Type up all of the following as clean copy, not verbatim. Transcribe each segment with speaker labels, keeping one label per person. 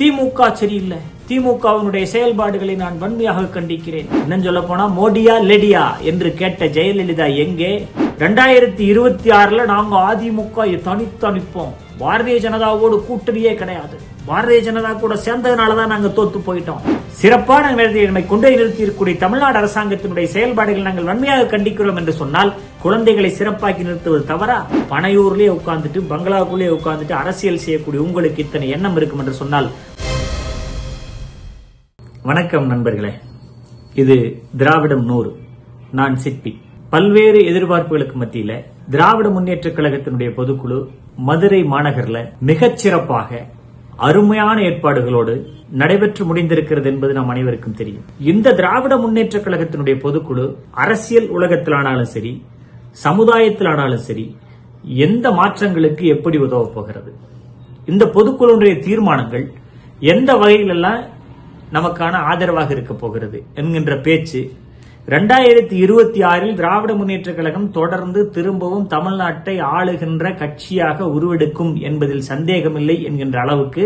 Speaker 1: திமுக சரியில்லை, திமுகவினுடைய செயல்பாடுகளை நான் வன்மையாக கண்டிக்கிறேன். இன்னும் சொல்ல போனா மோடியா லெடியா என்று கேட்ட ஜெயலலிதா எங்கே? 2026 நாங்க அதிமுக தனித்தனிப்போம், பாரதிய ஜனதாவோடு கூட்டணியே கிடையாது, பாரதிய ஜனதா கூட சேர்ந்ததுனாலதான் நாங்க தோத்து போயிட்டோம். சிறப்பான வேலையை கொண்டு நிறுத்தியிருக்கக்கூடிய தமிழ்நாடு அரசாங்கத்தினுடைய செயல்பாடுகளை நாங்கள் வன்மையாக கண்டிக்கிறோம் என்று சொன்னால் குழந்தைகளை சிறப்பாக்கி நிறுத்துவது தவறா? பனையூர்லயே உட்கார்ந்துட்டு பங்களாக்குள்ளே உட்கார்ந்துட்டு அரசியல் செய்யக்கூடிய உங்களுக்கு இத்தனை எண்ணம் இருக்கும் என்று சொன்னால். வணக்கம் நண்பர்களே, இது திராவிடம் 100. நான் சிற்பி. பல்வேறு எதிர்பார்ப்புகளுக்கு மத்தியில திராவிட முன்னேற்ற கழகத்தினுடைய பொதுக்குழு மதுரை மாநகர்ல மிகச் சிறப்பாக அருமையான ஏற்பாடுகளோடு நடைபெற்று முடிந்திருக்கிறது என்பது நாம் அனைவருக்கும் தெரியும். இந்த திராவிட முன்னேற்ற கழகத்தினுடைய பொதுக்குழு அரசியல் உலகத்திலானாலும் சரி, சமுதாயத்திலானாலும் சரி, எந்த மாற்றங்களுக்கு எப்படி உதவ போகிறது, இந்த பொதுக்குழுடைய தீர்மானங்கள் எந்த வகையிலெல்லாம் நமக்கான ஆதரவாக இருக்க போகிறது என்கின்ற பேச்சு 2026 திராவிட முன்னேற்ற கழகம் தொடர்ந்து திரும்பவும் தமிழ்நாட்டை ஆளுகின்ற கட்சியாக உருவெடுக்கும் என்பதில் சந்தேகமில்லை என்கின்ற அளவுக்கு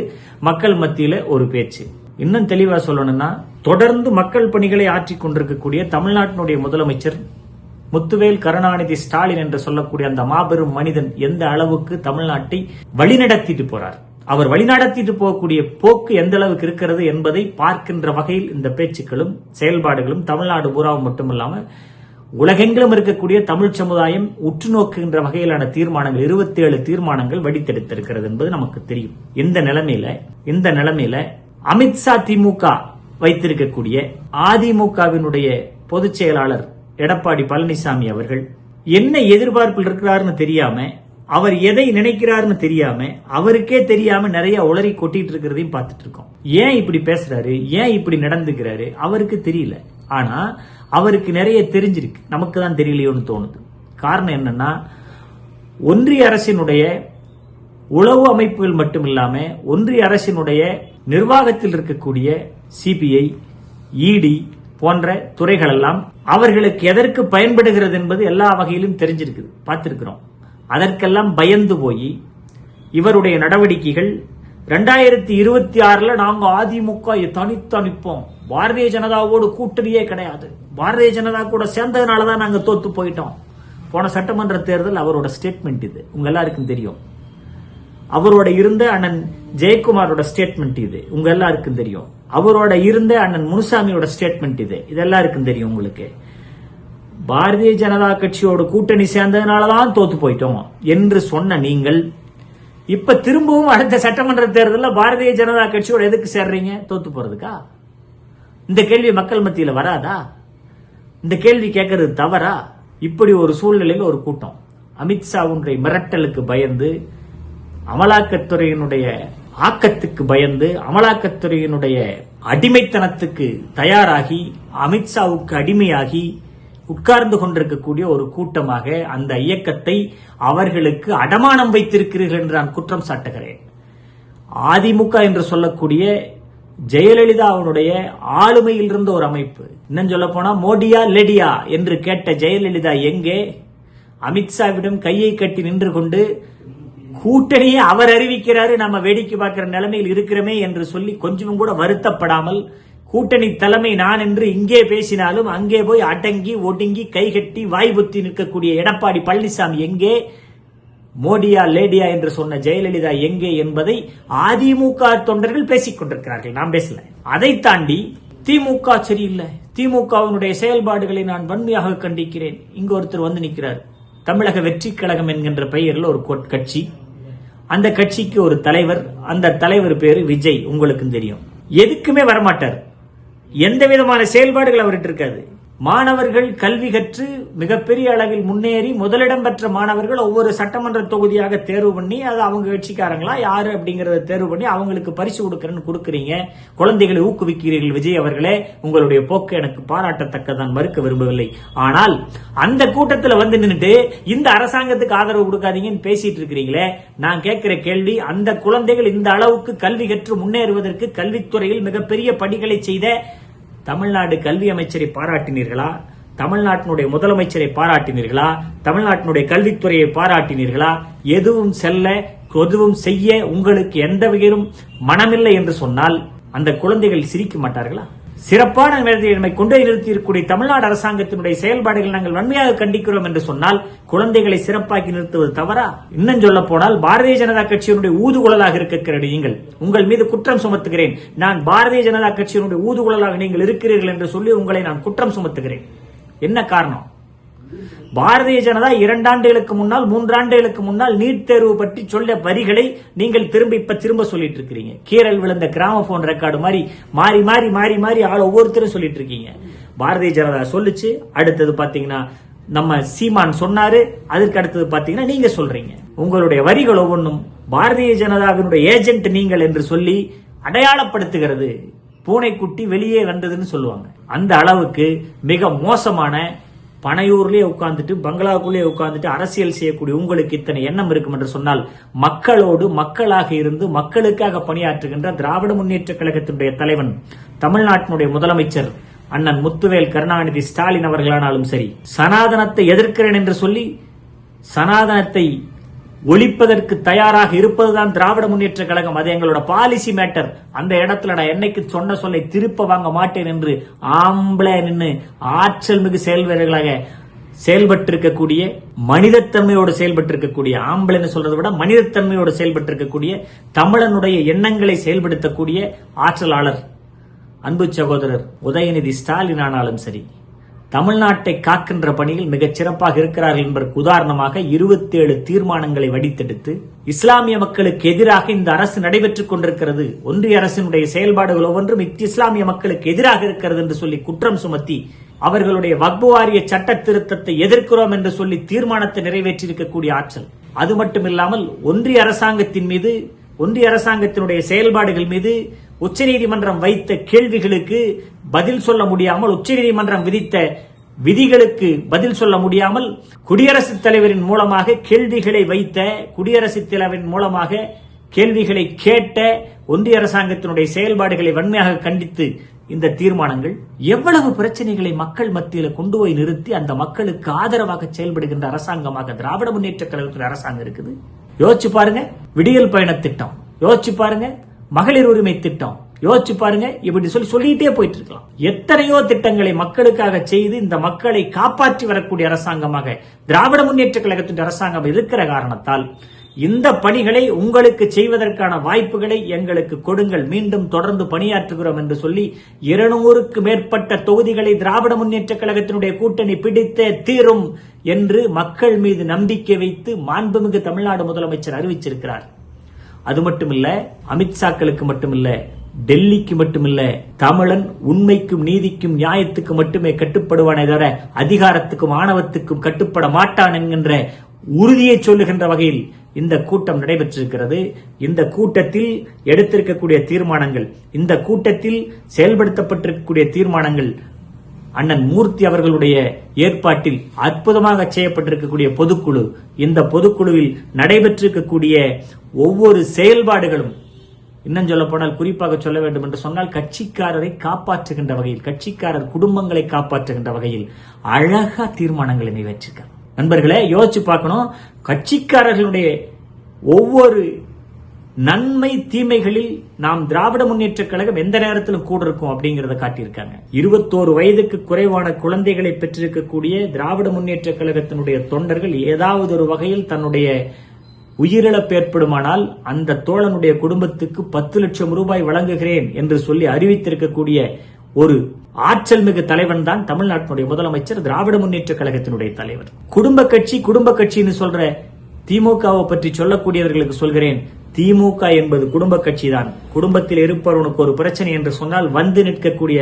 Speaker 1: மக்கள் மத்தியில ஒரு பேச்சு. இன்னும் தெளிவா சொல்லணும்னா, தொடர்ந்து மக்கள் பணிகளை ஆற்றிக் கொண்டிருக்கக்கூடிய தமிழ்நாட்டினுடைய முதலமைச்சர் முத்துவேல் கருணாநிதி ஸ்டாலின் என்று சொல்லக்கூடிய அந்த மாபெரும் மனிதன் எந்த அளவுக்கு தமிழ்நாட்டை வழிநடத்திட்டு போறார், அவர் வழிநடத்திட்டு போகக்கூடிய போக்கு எந்த அளவுக்கு இருக்கிறது என்பதை பார்க்கின்ற வகையில் இந்த பேச்சுக்களும் செயல்பாடுகளும் தமிழ்நாடு பூராவும் மட்டுமல்லாம உலகெங்கிலும் இருக்கக்கூடிய தமிழ் சமுதாயம் உற்று நோக்குகின்ற வகையிலான தீர்மானங்கள் 27 தீர்மானங்கள் வடித்தெடுத்திருக்கிறது என்பது நமக்கு தெரியும். இந்த நிலைமையில அமித்ஷா திமுக வைத்திருக்கக்கூடிய அதிமுகவினுடைய பொதுச் செயலாளர் எடப்பாடி பழனிசாமி அவர்கள் என்ன எதிர்பார்ப்பில் இருக்கிறாருன்னு தெரியாம, அவர் எதை நினைக்கிறாருன்னு தெரியாம, அவருக்கே தெரியாம நிறைய உளறி கொட்டிட்டு இருக்கிறதையும் பார்த்துட்டு இருக்கோம். ஏன் இப்படி பேசுறாரு, ஏன் இப்படி நடந்துக்கிறாரு அவருக்கு தெரியல. ஆனா அவருக்கு நிறைய தெரிஞ்சிருக்கு, நமக்கு தான் தெரியலையோன்னு தோணுது. காரணம் என்னன்னா, ஒன்றிய அரசினுடைய உளவு அமைப்புகள் மட்டுமில்லாம ஒன்றிய அரசினுடைய நிர்வாகத்தில் இருக்கக்கூடிய சிபிஐ, இடி போன்ற துறைகள் எல்லாம் அவர்களுக்கு எதற்கு பயன்படுகிறது என்பது எல்லா வகையிலும் தெரிஞ்சிருக்குது, பார்த்திருக்கிறோம். அதற்கெல்லாம் பயந்து போய் இவருடைய நடவடிக்கைகள் 2026 நாங்க அதிமுக தனித்தனிப்போம், பாரதிய ஜனதாவோடு கூட்டணியே கிடையாது, பாரதிய ஜனதா கூட சேர்ந்ததுனாலதான் நாங்க தோத்து போயிட்டோம். போன சட்டமன்ற தேர்தல் அவரோட ஸ்டேட்மெண்ட் இது, உங்க எல்லாருக்கும் தெரியும். அவரோட இருந்த அண்ணன் ஜெயக்குமாரோட ஸ்டேட்மெண்ட் இது, உங்க எல்லாருக்கும் தெரியும். அவரோட இருந்த அண்ணன் முனுசாமியோட ஸ்டேட்மெண்ட் இது எல்லாருக்கும் தெரியும். உங்களுக்கு பாரதிய ஜனதா கட்சியோட கூட்டணி சேர்ந்ததுனாலதான் தோத்து போயிட்டோம் என்று சொன்ன நீங்கள் இப்ப திரும்பவும் அடுத்த சட்டமன்ற தேர்தலில் பாரதிய ஜனதா கட்சியோட எதுக்கு சேர்றீங்க? தோத்து போறதுக்கா? இந்த கேள்வி மக்கள் மத்தியில வராதா? இந்த கேள்வி கேட்கறது தவறா? இப்படி ஒரு சூழ்நிலையில் ஒரு கூட்டம் அமித்ஷாவுடைய மிரட்டலுக்கு பயந்து, அமலாக்கத்துறையினுடைய ஆக்கத்துக்கு பயந்து, அமலாக்கத்துறையினுடைய அடிமைத்தனத்துக்கு தயாராகி, அமித்ஷாவுக்கு அடிமையாகி உட்கார்ந்து கொண்டிருக்கக்கூடிய ஒரு கூட்டமாக அந்த இயக்கத்தை அவர்களுக்கு அடமானம் வைத்திருக்கிறீர்கள் என்று நான் குற்றம் சாட்டுகிறேன். அதிமுக என்று சொல்லக்கூடிய ஜெயலலிதாவுடைய ஆளுமையில் இருந்த ஒரு அமைப்பு. இன்னும் சொல்ல போனா மோடியா லெடியா என்று கேட்ட ஜெயலலிதா எங்கே? அமித்ஷாவிடம் கையை கட்டி நின்று கொண்டு கூட்டணியை அவர் அறிவிக்கிறாரு, நம்ம வேடிக்கை பார்க்கிற நிலைமையில் இருக்கிறோமே என்று சொல்லி கொஞ்சமும் கூட வருத்தப்படாமல், கூட்டணி தலைமை நான் என்று இங்கே பேசினாலும் அங்கே போய் அடங்கி ஒடுங்கி கைகட்டி வாய்புத்தி நிற்கக்கூடிய எடப்பாடி பழனிசாமி எங்கே? மோடியா லேடியா என்று சொன்ன ஜெயலலிதா எங்கே என்பதை அதிமுக தொண்டர்கள் பேசிக் கொண்டிருக்கிறார்கள், நான் பேசல. அதை தாண்டி திமுக சரியில்லை, திமுகவினுடைய செயல்பாடுகளை நான் வன்மையாக கண்டிக்கிறேன். இங்க ஒருத்தர் வந்து நிற்கிறார். தமிழக வெற்றி கழகம் என்கின்ற பெயரில் ஒரு கட்சி, அந்த கட்சிக்கு ஒரு தலைவர், அந்த தலைவர் பேரு விஜய், உங்களுக்கு தெரியும். எதுக்குமே வரமாட்டார், எந்த விதமான செயல்பாடுகள் அவர்கிட்ட இருக்காது. மாணவர்கள் கல்வி கற்று மிகப்பெரிய அளவில் முன்னேறி முதலிடம் பெற்ற மாணவர்கள் ஒவ்வொரு சட்டமன்ற தொகுதியாக தேர்வு பண்ணி, அது அவங்க கட்சிக்காரங்களா யாரு அப்படிங்கறத தேர்வு பண்ணி அவங்களுக்கு பரிசு கொடுக்கறீங்க, குழந்தைகளை ஊக்குவிக்கிறீர்கள். விஜய் அவர்களே, உங்களுடைய போக்கு எனக்கு பாராட்டத்தக்கதான், மறுக்க விரும்பவில்லை. ஆனால் அந்த கூட்டத்தில் வந்து நின்றுட்டு இந்த அரசாங்கத்துக்கு ஆதரவு கொடுக்காதீங்கன்னு பேசிட்டு இருக்கிறீங்களே, நான் கேட்கிற கேள்வி, அந்த குழந்தைகள் இந்த அளவுக்கு கல்வி கற்று முன்னேறுவதற்கு கல்வித்துறையில் மிகப்பெரிய படிகளை செய்த தமிழ்நாடு கல்வி அமைச்சரை பாராட்டினீர்களா? தமிழ்நாட்டினுடைய முதலமைச்சரை பாராட்டினீர்களா? தமிழ்நாட்டினுடைய கல்வித்துறையை பாராட்டினீர்களா? எதுவும் செல்ல எதுவும் செய்ய உங்களுக்கு எந்த வகையிலும் மனமில்லை என்று சொன்னால் அந்த குழந்தைகள் சிரிக்க மாட்டார்களா? சிறப்பான நம்மை கொண்டு நிறுத்தியிருக்கக்கூடிய தமிழ்நாடு அரசாங்கத்தினுடைய செயல்பாடுகள் நாங்கள் வன்மையாக கண்டிக்கிறோம் என்று சொன்னால் குழந்தைகளை சிறப்பாக்கி நிறுத்துவது தவறா? இன்னும் சொல்ல போனால் பாரதிய ஜனதா கட்சியினுடைய ஊதுகுழலாக இருக்கிற நீங்கள், உங்கள் மீது குற்றம் சுமத்துகிறேன். நான் பாரதிய ஜனதா கட்சியினுடைய ஊதுகுழலாக நீங்கள் இருக்கிறீர்கள் என்று சொல்லி உங்களை நான் குற்றம் சுமத்துகிறேன். என்ன காரணம்? பாரதிய ஜனதா 2 ஆண்டுகளுக்கு முன்னால் 3 ஆண்டுகளுக்கு முன்னால் நீட் தேர்வு பற்றி சொல்ல வரிகளை நீங்கள் திரும்ப சொல்லிட்டு இருக்கீங்க. கீரல் விழுந்த கிராமபோன் ரெக்கார்டு மாதிரி மாறி மாறி மாறி மாறி ஒவ்வொருத்தரும் சொல்லிட்டு இருக்கீங்க. பாரதிய ஜனதா சொல்லுச்சு, அடுத்தது பாத்தீங்கன்னா நம்ம சீமான் சொன்னாரு, அதற்கு அடுத்தது பாத்தீங்கன்னா நீங்க சொல்றீங்க. உங்களுடைய வரிகள் ஒவ்வொன்றும் பாரதிய ஜனதாவினுடைய ஏஜென்ட் நீங்கள் என்று சொல்லி அடையாளப்படுத்துகிறது. பூனைக்குட்டி வெளியே வந்ததுன்னு சொல்லுவாங்க. அந்த அளவுக்கு மிக மோசமான பனையூர்லயே உட்கார்ந்துட்டு பங்களாக்குள்ளே உட்கார்ந்துட்டு அரசியல் செய்யக்கூடிய உங்களுக்கு இத்தனை எண்ணம் இருக்கும் என்று சொன்னால் மக்களோடு மக்களாக இருந்து மக்களுக்காக பணியாற்றுகின்ற திராவிட முன்னேற்ற கழகத்தினுடைய தலைவன் தமிழ்நாட்டினுடைய முதலமைச்சர் அண்ணன் முத்துவேல் கருணாநிதி ஸ்டாலின் அவர்களானாலும் சரி, சனாதனத்தை எதிர்க்கிறேன் என்று சொல்லி சனாதனத்தை ஒழிப்பதற்கு தயாராக இருப்பதுதான் திராவிட முன்னேற்ற கழகம், அது எங்களோட பாலிசி மேட்டர், அந்த இடத்துல நான் என்னைக்கு சொன்ன சொல்லை திருப்ப வாங்க மாட்டேன் என்று ஆம்பளை நின்று ஆற்றல் மிகு செயல்வீரர்களாக செயல்பட்டிருக்கக்கூடிய, மனிதத்தன்மையோடு செயல்பட்டிருக்கக்கூடிய, ஆம்பளைன்னு சொல்றதை விட மனிதத்தன்மையோடு செயல்பட்டிருக்கக்கூடிய, தமிழனுடைய எண்ணங்களை செயல்படுத்தக்கூடிய ஆற்றலாளர் அன்பு சகோதரர் உதயநிதி ஸ்டாலின் ஆனாலும் சரி, தமிழ்நாட்டை காக்கின்ற பணியில் மிகச் சிறப்பாக இருக்கிறார்கள் என்பதற்கு உதாரணமாக 27 தீர்மானங்களை வடித்தெடுத்து இஸ்லாமிய மக்களுக்கு எதிராக இந்த அரசு நடைபெற்றுக் கொண்டிருக்கிறது, ஒன்றிய அரசினுடைய செயல்பாடுகள் ஒவ்வொன்றும் இஸ்லாமிய மக்களுக்கு எதிராக இருக்கிறது என்று சொல்லி குற்றம் சுமத்தி அவர்களுடைய வக்பு வாரிய சட்ட திருத்தத்தை எதிர்க்கிறோம் என்று சொல்லி தீர்மானத்தை நிறைவேற்றியிருக்கக்கூடிய ஆற்றல். அது மட்டுமில்லாமல் ஒன்றிய அரசாங்கத்தின் மீது, ஒன்றிய அரசாங்கத்தினுடைய செயல்பாடுகள் மீது உச்சநீதிமன்றம் வைத்த கேள்விகளுக்கு பதில் சொல்ல முடியாமல், உச்சநீதிமன்றம் விதித்த விதிகளுக்கு பதில் சொல்ல முடியாமல் குடியரசுத் தலைவரின் மூலமாக கேள்விகளை வைத்த, குடியரசுத் தலைவரின் மூலமாக கேள்விகளை கேட்ட ஒன்றிய அரசாங்கத்தினுடைய செயல்பாடுகளை வன்மையாக கண்டித்து இந்த தீர்மானங்கள் எவ்வளவு பிரச்சனைகளை மக்கள் மத்தியில் கொண்டு போய் நிறுத்தி அந்த மக்களுக்கு ஆதரவாக செயல்படுகின்ற அரசாங்கமாக திராவிட முன்னேற்ற கழகத்தின் அரசாங்கம் இருக்குது. யோசிச்சு பாருங்க. விடியல் பயண திட்டம் யோசிச்சு பாருங்க, மகளிர் உரிமை திட்டம் யோசிச்சு பாருங்க. இப்படி சொல்லிட்டே போயிட்டு இருக்கலாம். எத்தனையோ திட்டங்களை மக்களுக்காக செய்து இந்த மக்களை காப்பாற்றி வரக்கூடிய அரசாங்கமாக திராவிட முன்னேற்ற கழகத்தின் அரசாங்கம் இருக்கிற காரணத்தால் இந்த பணிகளை உங்களுக்கு செய்வதற்கான வாய்ப்புகளை எங்களுக்கு கொடுங்கள், மீண்டும் தொடர்ந்து பணியாற்றுகிறோம் என்று சொல்லி 200க்கு மேற்பட்ட தொகுதிகளை திராவிட முன்னேற்ற கழகத்தினுடைய கூட்டணி பிடித்தே தீரும் என்று மக்கள் மீது நம்பிக்கை வைத்து மாண்புமிகு தமிழ்நாடு முதலமைச்சர் அறிவிச்சிருக்கிறார். அது மட்டுமில்ல, அமித்ஷாக்களுக்கு மட்டுமில்ல, டெல்லிக்கு மட்டுமில்ல, தமிழன் உண்மைக்கும் நீதிக்கும் நியாயத்துக்கு மட்டுமே கட்டுப்படுவானே தவிர அதிகாரத்துக்கும் ஆணவத்துக்கும் கட்டுப்பட மாட்டான் என்கின்ற உறுதியை சொல்லுகின்ற வகையில் இந்த கூட்டம் நடைபெற்றிருக்கிறது. இந்த கூட்டத்தில் எடுத்திருக்கக்கூடிய தீர்மானங்கள், இந்த கூட்டத்தில் செயல்படுத்தப்பட்டிருக்கக்கூடிய தீர்மானங்கள் அண்ணன் மூர்த்தி அவர்களுடைய ஏற்பாட்டில் அற்புதமாக செய்யப்பட்டிருக்கக்கூடிய பொதுக்குழு, இந்த பொதுக்குழுவில் நடைபெற்றிருக்கக்கூடிய ஒவ்வொரு செயல்பாடுகளும், இன்னும் சொல்ல போனால் குறிப்பாக சொல்ல வேண்டும் என்று சொன்னால் கட்சிக்காரரை காப்பாற்றுகின்ற வகையில், கட்சிக்காரர் குடும்பங்களை காப்பாற்றுகின்ற வகையில் அழகா தீர்மானங்களை நிறைவேற்றிருக்காங்க. நண்பர்களே, யோசிச்சு பார்க்கணும். கட்சிக்காரர்களுடைய ஒவ்வொரு நன்மை தீமைகளில் நாம் திராவிட முன்னேற்ற கழகம் எந்த நேரத்திலும் கூட இருக்கும் அப்படிங்கறத காட்டியிருக்காங்க. 21 வயதுக்கு குறைவான குழந்தைகளை பெற்றிருக்கக்கூடிய திராவிட முன்னேற்ற கழகத்தினுடைய தொண்டர்கள் ஏதாவது ஒரு வகையில் தன்னுடைய உயிரிழப்பு ஏற்படுமானால் அந்த தோழனுடைய குடும்பத்துக்கு 10 லட்சம் ரூபாய் வழங்குகிறேன் என்று சொல்லி அறிவித்திருக்கக்கூடிய ஒரு ஆற்றல் மிகு தலைவன் தான் தமிழ்நாட்டினுடைய முதலமைச்சர், திராவிட முன்னேற்ற கழகத்தினுடைய தலைவர். குடும்ப கட்சின்னு சொல்ற திமுகவை பற்றி சொல்லக்கூடியவர்களுக்கு சொல்கிறேன், திமுக என்பது குடும்ப கட்சி தான். குடும்பத்தில் இருப்பவனுக்கு ஒரு பிரச்சனை என்று சொன்னால் வந்து நிற்கக்கூடிய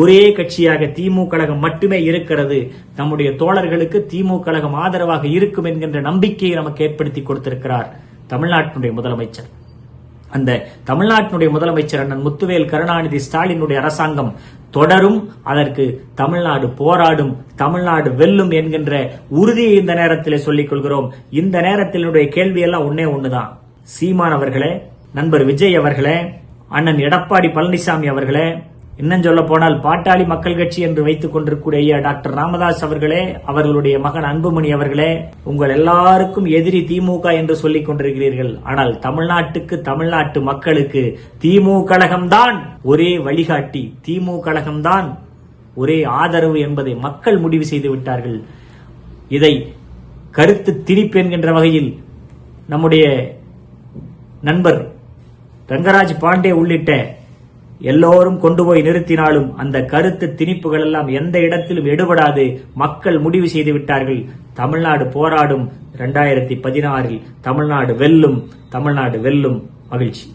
Speaker 1: ஒரே கட்சியாக திமுக கழகம் மட்டுமே இருக்கிறது. நம்முடைய தோழர்களுக்கு திமுக கழகம் ஆதரவாக இருக்கும் என்கின்ற நம்பிக்கையை நமக்கு ஏற்படுத்தி கொடுத்திருக்கிறார் தமிழ்நாட்டினுடைய முதலமைச்சர். அந்த தமிழ்நாட்டினுடைய முதலமைச்சர் அண்ணன் முத்துவேல் கருணாநிதி ஸ்டாலினுடைய அரசாங்கம் தொடரும், அதற்கு தமிழ்நாடு போராடும், தமிழ்நாடு வெல்லும் என்கின்ற உறுதியை இந்த நேரத்தில் சொல்லிக் கொள்கிறோம். இந்த நேரத்தினுடைய கேள்வி எல்லாம் ஒண்ணுதான். சீமான் அவர்களே, நண்பர் விஜய் அவர்களே, அண்ணன் எடப்பாடி பழனிசாமி அவர்களே, இன்னும் சொல்ல போனால் பாட்டாளி மக்கள் கட்சி என்று வைத்துக் கொண்டிருக்கூடிய ஐயா டாக்டர் ராமதாஸ் அவர்களே, அவர்களுடைய மகன் அன்புமணி அவர்களே, உங்கள் எல்லாருக்கும் எதிரி திமுக என்று சொல்லிக் கொண்டிருக்கிறீர்கள். ஆனால் தமிழ்நாட்டுக்கு, தமிழ்நாட்டு மக்களுக்கு திமுக கழகம்தான் ஒரே வழிகாட்டி, திமுக கழகம்தான் ஒரே ஆதரவு என்பதை மக்கள் முடிவு செய்து விட்டார்கள். இதை கருத்து திணிப்பு என்கின்ற வகையில் நம்முடைய நண்பர் ரங்கராஜ் பாண்டே உள்ளிட்ட எல்லோரும் கொண்டு போய் நிறுத்தினாலும் அந்த கருத்து திணிப்புகள் எல்லாம் எந்த இடத்திலும் எடுபடாது. மக்கள் முடிவு செய்து விட்டார்கள். தமிழ்நாடு போராடும். 2016 தமிழ்நாடு வெல்லும், தமிழ்நாடு வெல்லும். மகிழ்ச்சி.